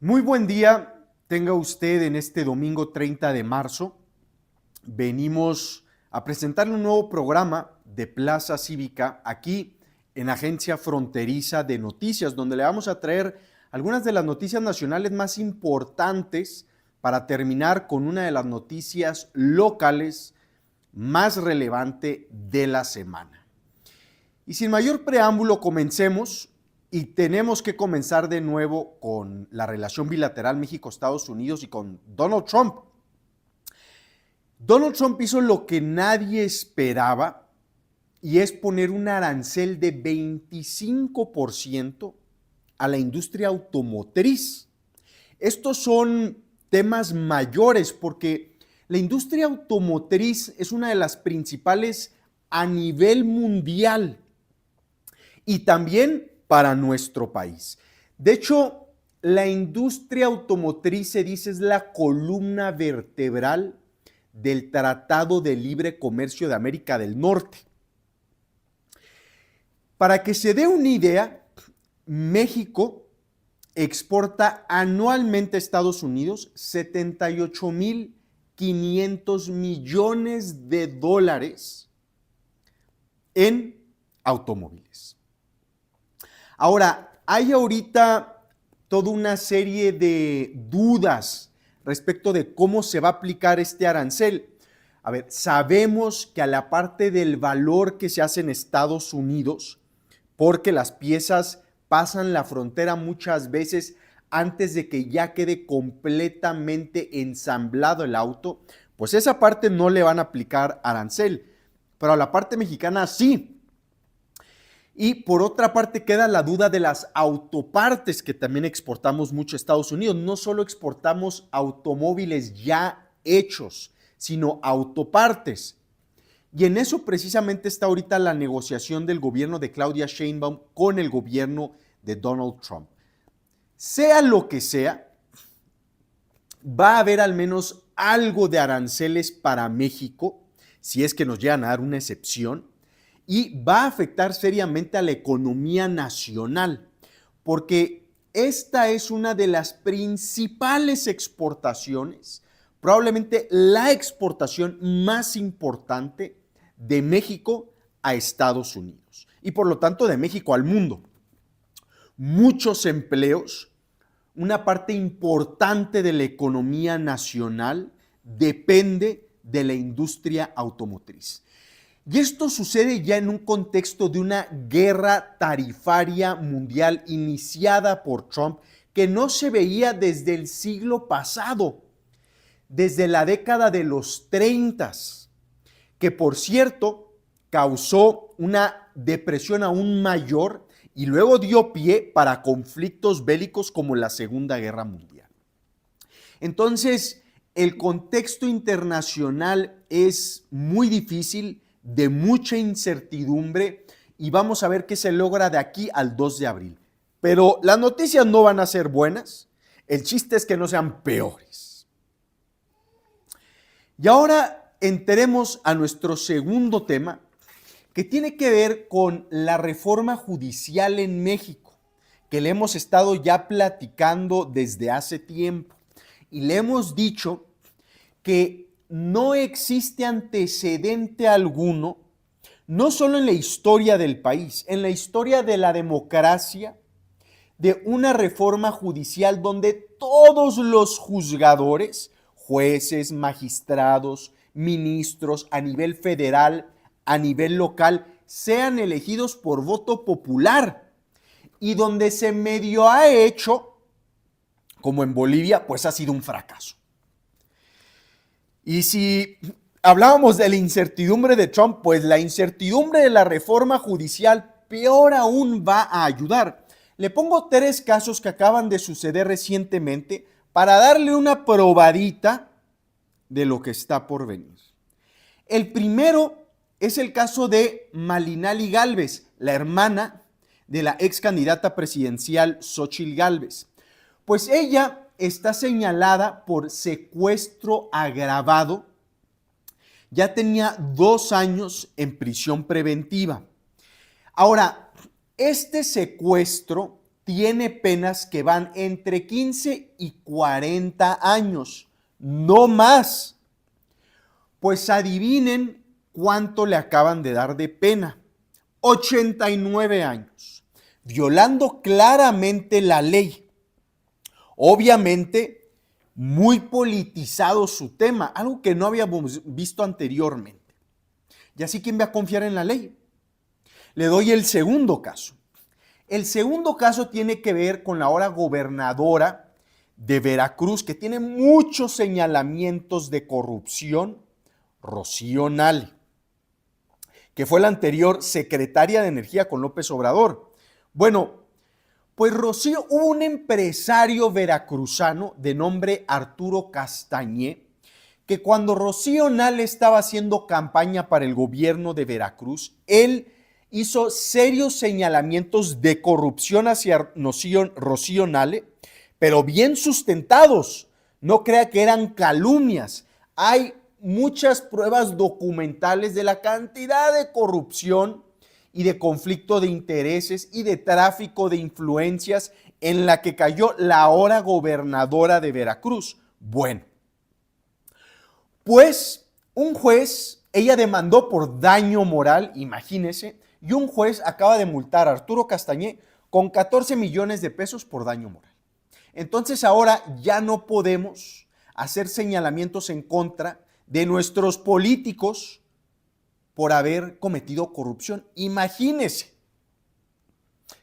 Muy buen día tenga usted en este domingo 30 de marzo. Venimos a presentarle un nuevo programa de Plaza Cívica aquí en Agencia Fronteriza de Noticias, donde le vamos a traer algunas de las noticias nacionales más importantes para terminar con una de las noticias locales más relevante de la semana. Y sin mayor preámbulo, comencemos. Y tenemos que comenzar de nuevo con la relación bilateral México-Estados Unidos y con Donald Trump. Donald Trump hizo lo que nadie esperaba y es poner un arancel de 25% a la industria automotriz. Estos son temas mayores porque la industria automotriz es una de las principales a nivel mundial y también para nuestro país. De hecho, la industria automotriz se dice es la columna vertebral del Tratado de Libre Comercio de América del Norte. Para que se dé una idea, México exporta anualmente a Estados Unidos 78,500 millones de dólares en automóviles. Ahora, hay ahorita toda una serie de dudas respecto de cómo se va a aplicar este arancel. A ver, sabemos que a la parte del valor que se hace en Estados Unidos, porque las piezas pasan la frontera muchas veces antes de que ya quede completamente ensamblado el auto, pues esa parte no le van a aplicar arancel, pero a la parte mexicana sí. Y por otra parte queda la duda de las autopartes que también exportamos mucho a Estados Unidos. No solo exportamos automóviles ya hechos, sino autopartes. Y en eso precisamente está ahorita la negociación del gobierno de Claudia Sheinbaum con el gobierno de Donald Trump. Sea lo que sea, va a haber al menos algo de aranceles para México, si es que nos llegan a dar una excepción, y va a afectar seriamente a la economía nacional, porque esta es una de las principales exportaciones, probablemente la exportación más importante de México a Estados Unidos y por lo tanto de México al mundo. Muchos empleos, una parte importante de la economía nacional depende de la industria automotriz. Y esto sucede ya en un contexto de una guerra tarifaria mundial iniciada por Trump que no se veía desde el siglo pasado, desde la década de los 30, que por cierto causó una depresión aún mayor y luego dio pie para conflictos bélicos como la Segunda Guerra Mundial. Entonces, el contexto internacional es muy difícil, de mucha incertidumbre y vamos a ver qué se logra de aquí al 2 de abril. Pero las noticias no van a ser buenas, el chiste es que no sean peores. Y ahora entremos a nuestro segundo tema, que tiene que ver con la reforma judicial en México, que le hemos estado ya platicando desde hace tiempo y le hemos dicho que no existe antecedente alguno, no solo en la historia del país, en la historia de la democracia, de una reforma judicial donde todos los juzgadores, jueces, magistrados, ministros a nivel federal, a nivel local, sean elegidos por voto popular y donde se medio ha hecho, como en Bolivia, pues ha sido un fracaso. Y si hablábamos de la incertidumbre de Trump, pues la incertidumbre de la reforma judicial peor aún va a ayudar. Le pongo 3 casos que acaban de suceder recientemente para darle una probadita de lo que está por venir. El primero es el caso de Malinali Gálvez, la hermana de la ex candidata presidencial Xóchitl Gálvez. Pues ella está señalada por secuestro agravado. Ya tenía 2 años en prisión preventiva. Ahora, este secuestro tiene penas que van entre 15 y 40 años, no más. Pues adivinen cuánto le acaban de dar de pena. 89 años, violando claramente la ley. Obviamente, muy politizado su tema, algo que no habíamos visto anteriormente. Y así, ¿quién va a confiar en la ley? Le doy el segundo caso. El segundo caso tiene que ver con la ahora gobernadora de Veracruz, que tiene muchos señalamientos de corrupción, Rocío Nale, que fue la anterior secretaria de Energía con López Obrador. Bueno, pues Rocío, hubo un empresario veracruzano de nombre Arturo Castañé, que cuando Rocío Nale estaba haciendo campaña para el gobierno de Veracruz, él hizo serios señalamientos de corrupción hacia Rocío Nale, pero bien sustentados. No crea que eran calumnias. Hay muchas pruebas documentales de la cantidad de corrupción y de conflicto de intereses y de tráfico de influencias en la que cayó la ahora gobernadora de Veracruz. Bueno, pues un juez, ella demandó por daño moral, imagínese, y un juez acaba de multar a Arturo Castañé con 14 millones de pesos por daño moral. Entonces ahora ya no podemos hacer señalamientos en contra de nuestros políticos por haber cometido corrupción. Imagínese,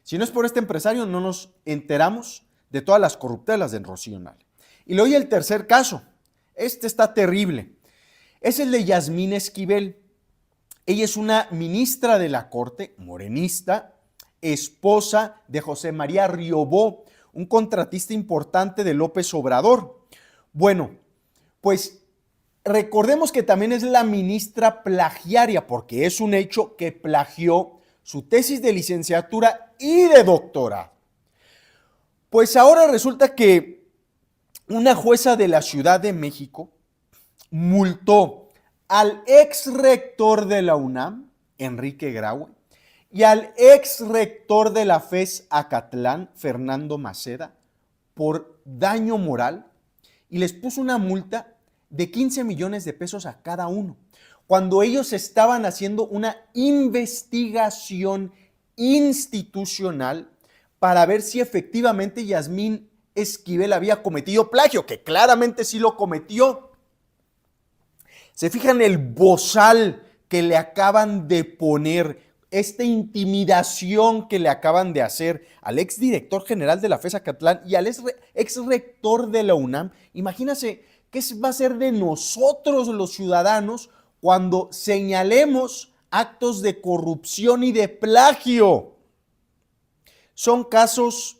si no es por este empresario, no nos enteramos de todas las corruptelas de Rocío Nale. Y luego el tercer caso, este está terrible, es el de Yasmín Esquivel. Ella es una ministra de la Corte, morenista, esposa de José María Riobó, un contratista importante de López Obrador. Bueno, pues recordemos que también es la ministra plagiaria, porque es un hecho que plagió su tesis de licenciatura y de doctorado. Pues ahora resulta que una jueza de la Ciudad de México multó al ex rector de la UNAM, Enrique Graue, y al ex rector de la FES Acatlán, Fernando Maceda, por daño moral, y les puso una multa de 15 millones de pesos a cada uno, cuando ellos estaban haciendo una investigación institucional para ver si efectivamente Yasmín Esquivel había cometido plagio, que claramente sí lo cometió. Se fijan el bozal que le acaban de poner, esta intimidación que le acaban de hacer al exdirector general de la FES Acatlán y al ex rector de la UNAM. Imagínense qué va a ser de nosotros los ciudadanos cuando señalemos actos de corrupción y de plagio. Son casos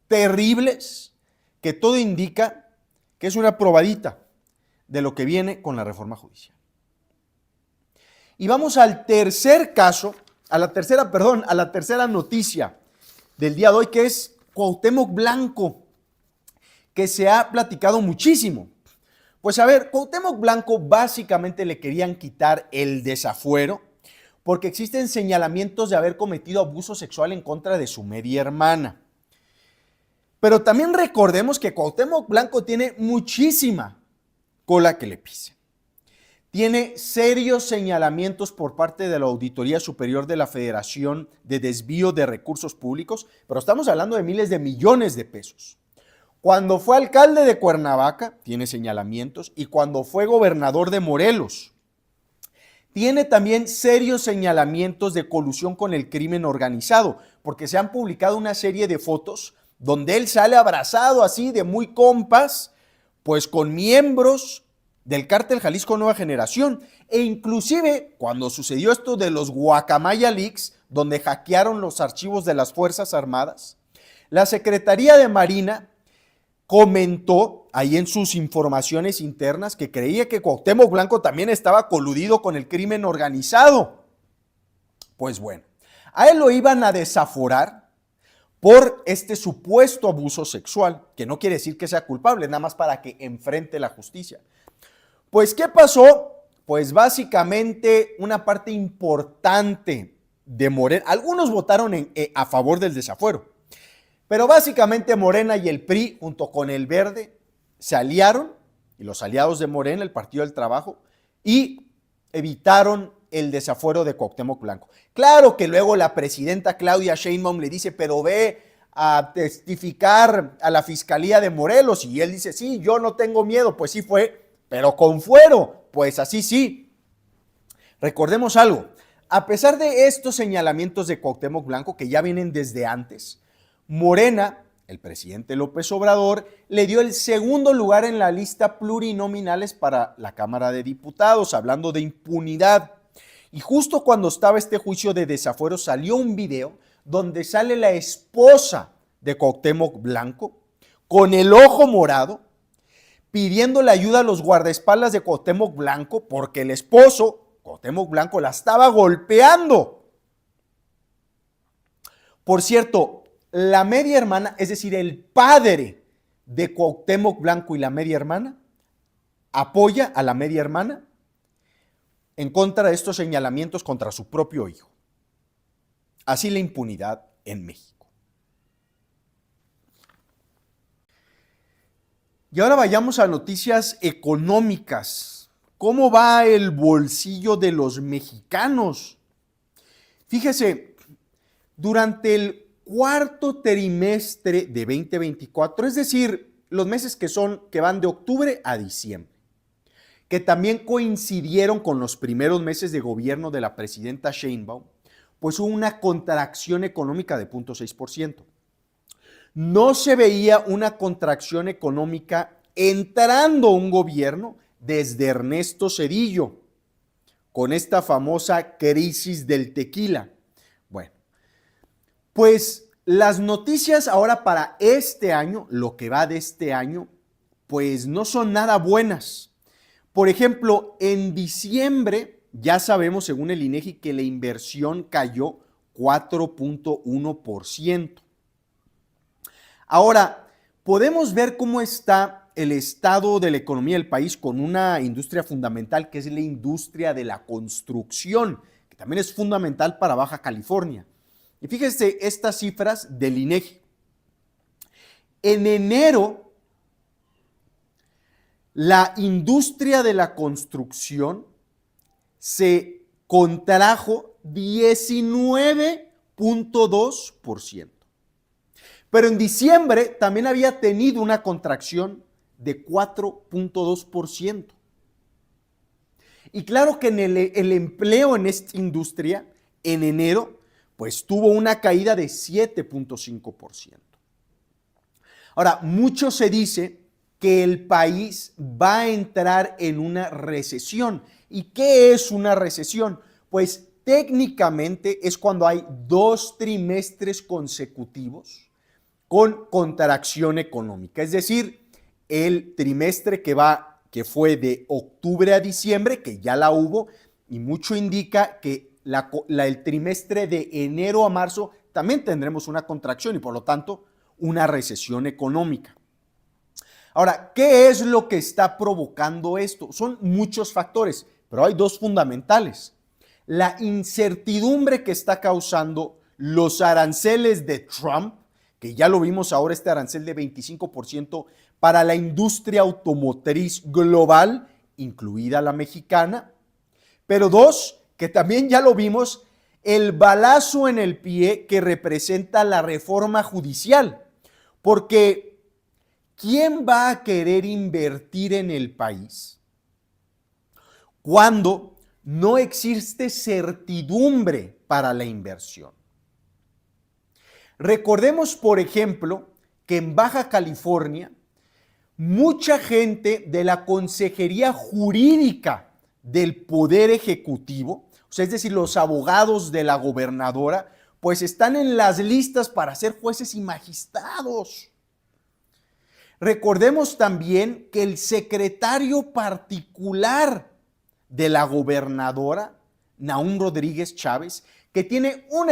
terribles que todo indica que es una probadita de lo que viene con la reforma judicial. Y vamos al tercer caso, a la tercera noticia del día de hoy, que es Cuauhtémoc Blanco, que se ha platicado muchísimo. Pues a ver, Cuauhtémoc Blanco básicamente le querían quitar el desafuero porque existen señalamientos de haber cometido abuso sexual en contra de su media hermana. Pero también recordemos que Cuauhtémoc Blanco tiene muchísima cola que le pise. Tiene serios señalamientos por parte de la Auditoría Superior de la Federación de desvío de recursos públicos, pero estamos hablando de miles de millones de pesos. Cuando fue alcalde de Cuernavaca, tiene señalamientos, y cuando fue gobernador de Morelos, tiene también serios señalamientos de colusión con el crimen organizado, porque se han publicado una serie de fotos donde él sale abrazado así de muy compas, pues con miembros del cártel Jalisco Nueva Generación, e inclusive cuando sucedió esto de los Guacamaya Leaks, donde hackearon los archivos de las Fuerzas Armadas, la Secretaría de Marina comentó ahí en sus informaciones internas que creía que Cuauhtémoc Blanco también estaba coludido con el crimen organizado. Pues bueno, a él lo iban a desaforar por este supuesto abuso sexual, que no quiere decir que sea culpable, nada más para que enfrente la justicia. Pues, ¿qué pasó? Pues básicamente una parte importante de Morena, algunos votaron a favor del desafuero, Pero básicamente Morena y el PRI, junto con el Verde, se aliaron, y los aliados de Morena, el Partido del Trabajo, y evitaron el desafuero de Cuauhtémoc Blanco. Claro que luego la presidenta Claudia Sheinbaum le dice, pero ve a testificar a la Fiscalía de Morelos, y él dice, sí, yo no tengo miedo, pues sí fue, pero con fuero, pues así sí. Recordemos algo, a pesar de estos señalamientos de Cuauhtémoc Blanco, que ya vienen desde antes, Morena, el presidente López Obrador, le dio el segundo lugar en la lista plurinominales para la Cámara de Diputados, hablando de impunidad. Y justo cuando estaba este juicio de desafuero, salió un video donde sale la esposa de Cuauhtémoc Blanco con el ojo morado, pidiéndole ayuda a los guardaespaldas de Cuauhtémoc Blanco porque el esposo, Cuauhtémoc Blanco, la estaba golpeando. Por cierto, la media hermana, es decir, el padre de Cuauhtémoc Blanco y la media hermana, apoya a la media hermana en contra de estos señalamientos contra su propio hijo. Así la impunidad en México. Y ahora vayamos a noticias económicas. ¿Cómo va el bolsillo de los mexicanos? Fíjese, durante el cuarto trimestre de 2024, es decir, los meses que van de octubre a diciembre, que también coincidieron con los primeros meses de gobierno de la presidenta Sheinbaum, pues hubo una contracción económica de 0.6%. No se veía una contracción económica entrando un gobierno desde Ernesto Zedillo, con esta famosa crisis del tequila. Bueno, pues las noticias ahora para este año, lo que va de este año, pues no son nada buenas. Por ejemplo, en diciembre ya sabemos, según el INEGI, que la inversión cayó 4.1%. Ahora, podemos ver cómo está el estado de la economía del país con una industria fundamental que es la industria de la construcción, que también es fundamental para Baja California. Y fíjense estas cifras del INEGI. En enero, la industria de la construcción se contrajo 19.2%. Pero en diciembre también había tenido una contracción de 4.2%. Y claro que en el empleo en esta industria, en enero, pues tuvo una caída de 7.5%. Ahora, mucho se dice que el país va a entrar en una recesión. ¿Y qué es una recesión? Pues técnicamente es cuando hay 2 trimestres consecutivos con contracción económica, es decir, el trimestre que fue de octubre a diciembre, que ya la hubo, y mucho indica que el trimestre de enero a marzo también tendremos una contracción y por lo tanto una recesión económica. Ahora, ¿qué es lo que está provocando esto? Son muchos factores, pero hay 2 fundamentales. La incertidumbre que está causando los aranceles de Trump, que ya lo vimos ahora, este arancel de 25% para la industria automotriz global, incluida la mexicana. Pero 2, que también ya lo vimos, el balazo en el pie que representa la reforma judicial. Porque ¿quién va a querer invertir en el país cuando no existe certidumbre para la inversión? Recordemos, por ejemplo, que en Baja California, mucha gente de la Consejería Jurídica del Poder Ejecutivo, o sea, es decir, los abogados de la gobernadora, pues están en las listas para ser jueces y magistrados. Recordemos también que el secretario particular de la gobernadora, Nahum Rodríguez Chávez, que tiene un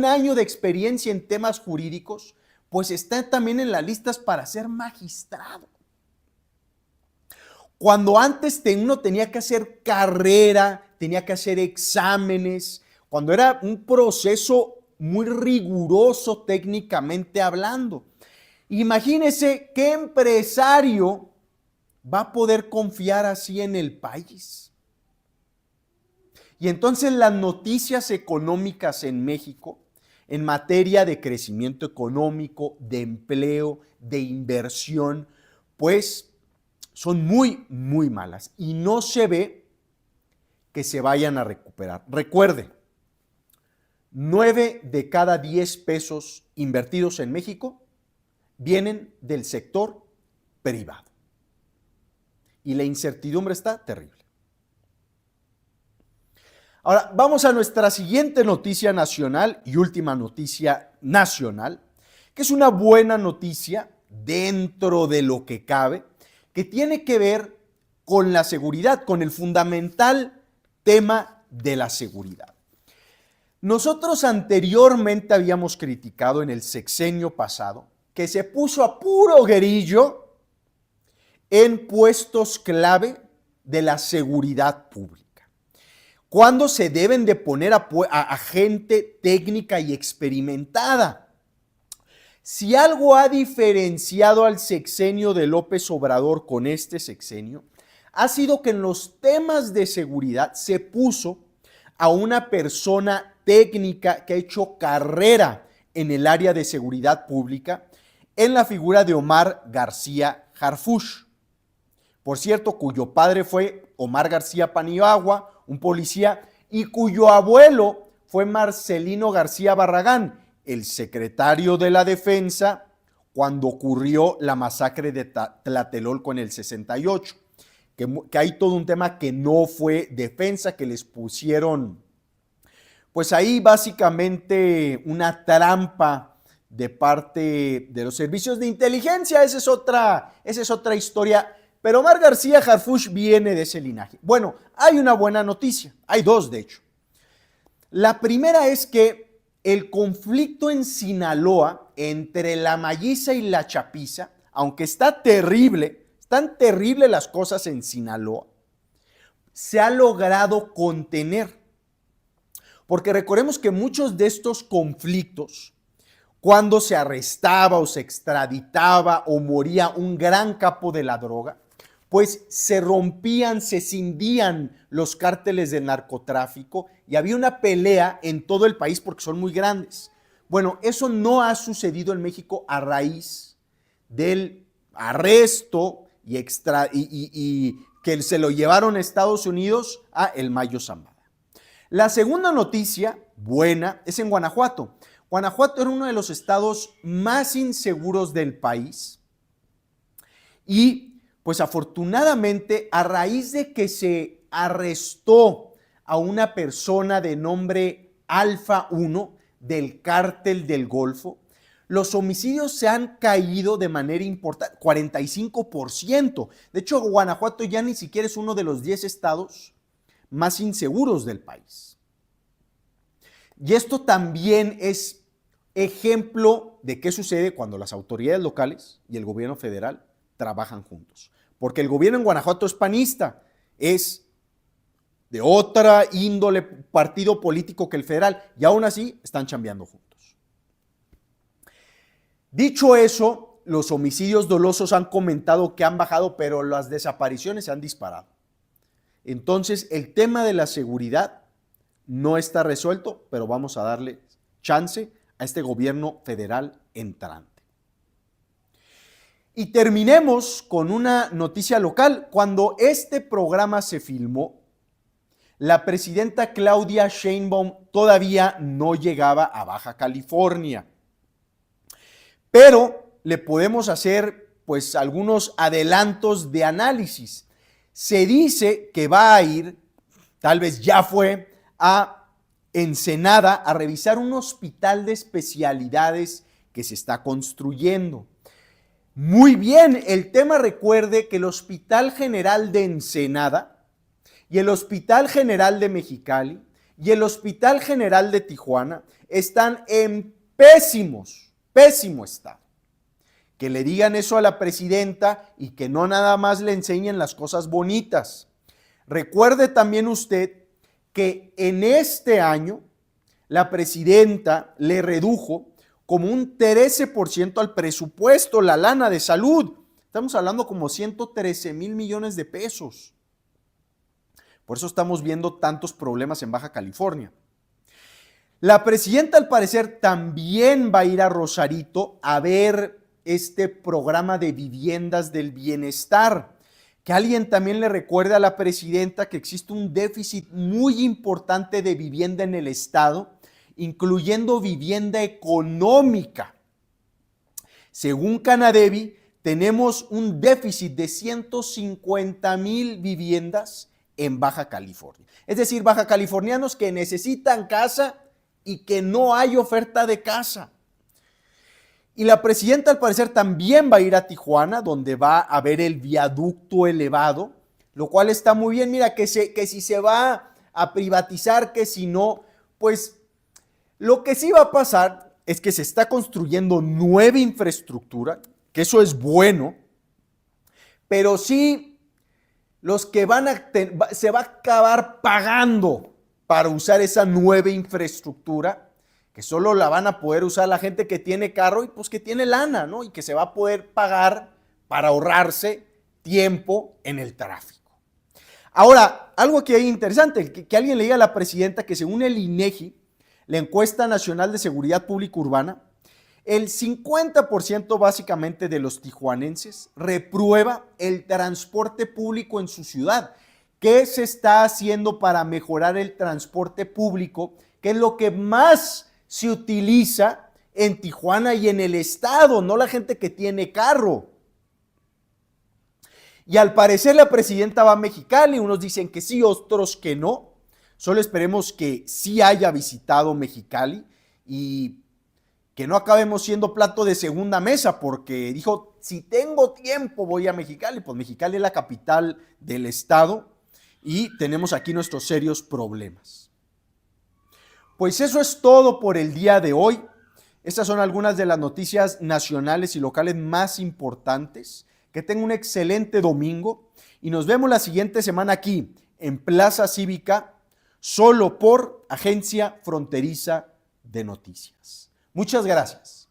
año de experiencia en temas jurídicos, pues está también en las listas para ser magistrado. Cuando antes uno tenía que hacer carrera, tenía que hacer exámenes, cuando era un proceso muy riguroso técnicamente hablando. Imagínese qué empresario va a poder confiar así en el país. Y entonces las noticias económicas en México, en materia de crecimiento económico, de empleo, de inversión, pues son muy, muy malas y no se ve que se vayan a recuperar. Recuerde, 9 de cada 10 pesos invertidos en México vienen del sector privado. Y la incertidumbre está terrible. Ahora, vamos a nuestra siguiente noticia nacional y última noticia nacional, que es una buena noticia dentro de lo que cabe, que tiene que ver con la seguridad, con el fundamental tema de la seguridad. Nosotros anteriormente habíamos criticado en el sexenio pasado que se puso a puro guerillo en puestos clave de la seguridad pública, cuando se deben de poner a gente técnica y experimentada. Si algo ha diferenciado al sexenio de López Obrador con este sexenio, ha sido que en los temas de seguridad se puso a una persona técnica que ha hecho carrera en el área de seguridad pública, en la figura de Omar García Harfuch. Por cierto, cuyo padre fue Omar García Paniagua, un policía, y cuyo abuelo fue Marcelino García Barragán, el secretario de la Defensa cuando ocurrió la masacre de Tlatelolco en el 68, que hay todo un tema que no fue defensa, que les pusieron, pues ahí básicamente una trampa de parte de los servicios de inteligencia. Esa es otra historia. Pero Omar García Harfuch viene de ese linaje. Bueno, hay una buena noticia, hay dos de hecho. La primera es que el conflicto en Sinaloa entre la Mayiza y la Chapiza, aunque están terribles las cosas en Sinaloa, se ha logrado contener. Porque recordemos que muchos de estos conflictos, cuando se arrestaba o se extraditaba o moría un gran capo de la droga, pues se rompían, se cindían los cárteles del narcotráfico y había una pelea en todo el país porque son muy grandes. Bueno, eso no ha sucedido en México a raíz del arresto y que se lo llevaron a Estados Unidos a el Mayo Zambada. La segunda noticia buena es en Guanajuato. Guanajuato era uno de los estados más inseguros del país y pues afortunadamente, a raíz de que se arrestó a una persona de nombre Alfa 1 del cártel del Golfo, los homicidios se han caído de manera importante, 45%. De hecho, Guanajuato ya ni siquiera es uno de los 10 estados más inseguros del país. Y esto también es ejemplo de qué sucede cuando las autoridades locales y el gobierno federal trabajan juntos. Porque el gobierno en Guanajuato es panista, es de otra índole, partido político que el federal, y aún así están chambeando juntos. Dicho eso, los homicidios dolosos han comentado que han bajado, pero las desapariciones se han disparado. Entonces, el tema de la seguridad no está resuelto, pero vamos a darle chance a este gobierno federal entrante. Y terminemos con una noticia local. Cuando este programa se filmó, la presidenta Claudia Sheinbaum todavía no llegaba a Baja California. Pero le podemos hacer pues algunos adelantos de análisis. Se dice que va a ir, tal vez ya fue, a Ensenada a revisar un hospital de especialidades que se está construyendo. Muy bien, el tema, recuerde que el Hospital General de Ensenada y el Hospital General de Mexicali y el Hospital General de Tijuana están en pésimo estado. Que le digan eso a la presidenta y que no nada más le enseñen las cosas bonitas. Recuerde también usted que en este año la presidenta le redujo como un 13% al presupuesto, la lana de salud. Estamos hablando como 113 mil millones de pesos. Por eso estamos viendo tantos problemas en Baja California. La presidenta, al parecer, también va a ir a Rosarito a ver este programa de viviendas del bienestar. Que alguien también le recuerde a la presidenta que existe un déficit muy importante de vivienda en el estado, incluyendo vivienda económica. Según Canadevi, tenemos un déficit de 150,000 viviendas en Baja California. Es decir, baja californianos que necesitan casa y que no hay oferta de casa. Y la presidenta, al parecer, también va a ir a Tijuana, donde va a ver el viaducto elevado, lo cual está muy bien. Mira, que si se va a privatizar, que si no, pues lo que sí va a pasar es que se está construyendo nueva infraestructura, que eso es bueno, pero sí los que se va a acabar pagando para usar esa nueva infraestructura, que solo la van a poder usar la gente que tiene carro y pues que tiene lana, ¿no? Y que se va a poder pagar para ahorrarse tiempo en el tráfico. Ahora, algo que hay interesante, que alguien le diga a la presidenta que según el INEGI, la encuesta nacional de seguridad pública urbana, el 50% básicamente de los tijuanenses reprueba el transporte público en su ciudad. ¿Qué se está haciendo para mejorar el transporte público? ¿Qué es lo que más se utiliza en Tijuana y en el estado? No la gente que tiene carro. Y al parecer la presidenta va a Mexicali, unos dicen que sí, otros que no. Solo esperemos que sí haya visitado Mexicali y que no acabemos siendo plato de segunda mesa, porque dijo, si tengo tiempo voy a Mexicali. Pues Mexicali es la capital del estado y tenemos aquí nuestros serios problemas. Pues eso es todo por el día de hoy. Estas son algunas de las noticias nacionales y locales más importantes. Que tengan un excelente domingo y nos vemos la siguiente semana aquí en Plaza Cívica, solo por Agencia Fronteriza de Noticias. Muchas gracias.